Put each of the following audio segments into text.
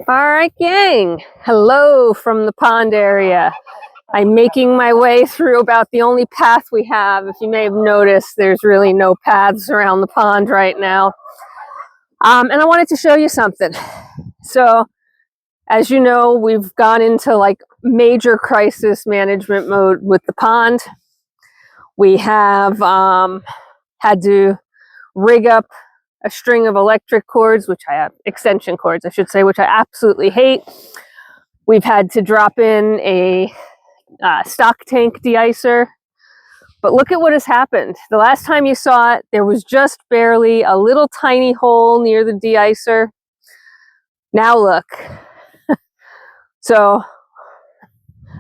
All right, gang. Hello from the pond area. I'm making my way through about the only path we have. If you may have noticed, there's really no paths around the pond right now. And I wanted to show you something. So, as you know, we've gone into like major crisis management mode with the pond. We have had to rig up a string of electric cords, which I have, extension cords, I should say, which I absolutely hate. We've had to drop in a stock tank deicer. But look at what has happened. The last time you saw it, there was just barely a little tiny hole near the deicer. Now look. So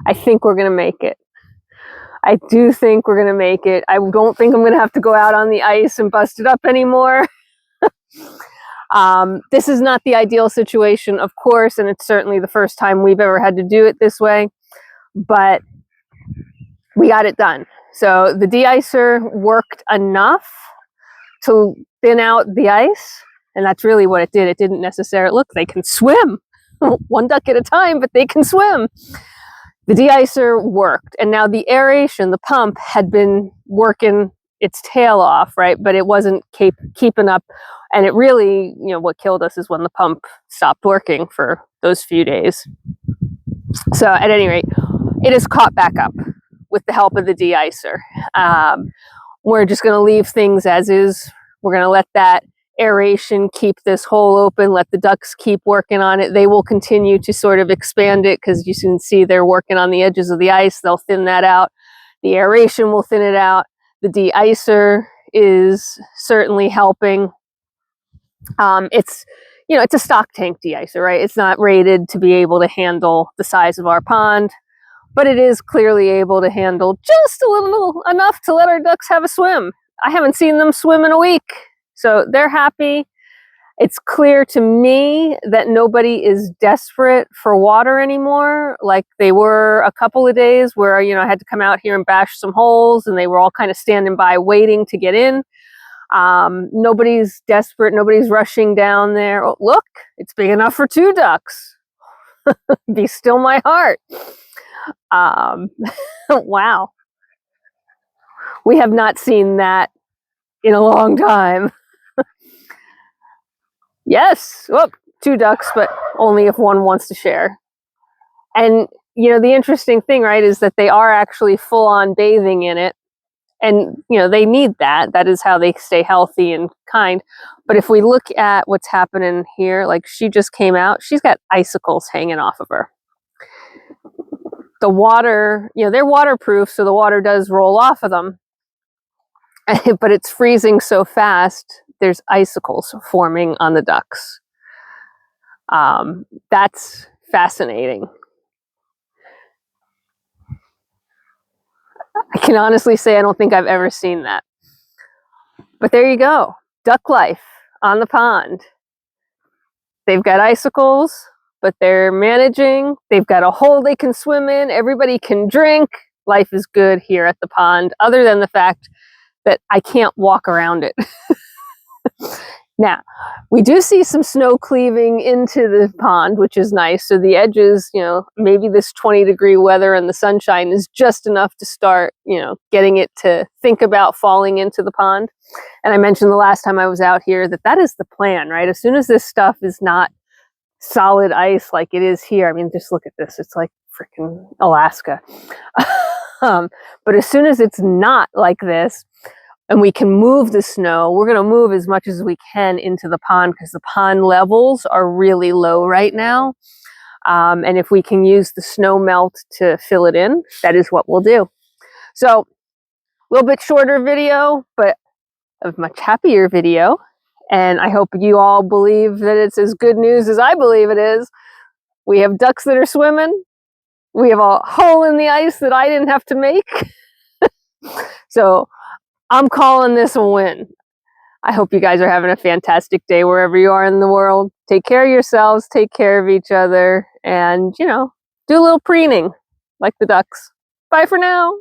I think we're going to make it. I do think we're going to make it. I don't think I'm going to have to go out on the ice and bust it up anymore. This is not the ideal situation, of course, and it's certainly the first time we've ever had to do it this way, but we got it done. So the deicer worked enough to thin out the ice, and that's really what it did. It didn't necessarily, look, they can swim. One duck at a time, but they can swim. The deicer worked, and now the aeration, the pump, had been working its tail off, right? But it wasn't keeping up, and it really, what killed us is when the pump stopped working for those few days. So at any rate, it is caught back up with the help of the deicer. We're just going to leave things as is. We're going to let that aeration keep this hole open, let the ducks keep working on it. They will continue to sort of expand it because you can see they're working on the edges of the ice. They'll thin that out. The aeration will thin it out. The deicer is certainly helping. It's a stock tank deicer, right? It's not rated to be able to handle the size of our pond, but it is clearly able to handle just a little enough to let our ducks have a swim. I haven't seen them swim in a week, so they're happy. It's clear to me that nobody is desperate for water anymore, like they were a couple of days where, I had to come out here and bash some holes, and they were all kind of standing by waiting to get in. Nobody's desperate. Nobody's rushing down there. Oh, look, it's big enough for 2 ducks. Be still my heart. Wow. We have not seen that in a long time. Yes, 2 ducks, but only if one wants to share. And, the interesting thing, right, is that they are actually full on bathing in it. And, they need that. That is how they stay healthy and kind. But if we look at what's happening here, like she just came out, she's got icicles hanging off of her. The water, they're waterproof, so the water does roll off of them. But it's freezing so fast, there's icicles forming on the ducks. That's fascinating. I can honestly say I don't think I've ever seen that. But there you go. Duck life on the pond. They've got icicles, but they're managing. They've got a hole they can swim in. Everybody can drink. Life is good here at the pond, other than the fact that I can't walk around it. Now, we do see some snow cleaving into the pond, which is nice. So the edges, maybe this 20-degree weather and the sunshine is just enough to start, getting it to think about falling into the pond. And I mentioned the last time I was out here that is the plan, right? As soon as this stuff is not solid ice like it is here, I mean, just look at this. It's like freaking Alaska. But as soon as it's not like this, and we can move the snow, we're going to move as much as we can into the pond because the pond levels are really low right now. And if we can use the snow melt to fill it in, that is what we'll do. So a little bit shorter video, but a much happier video. And I hope you all believe that it's as good news as I believe it is. We have ducks that are swimming. We have a hole in the ice that I didn't have to make. So I'm calling this a win. I hope you guys are having a fantastic day wherever you are in the world. Take care of yourselves, take care of each other, and, do a little preening like the ducks. Bye for now.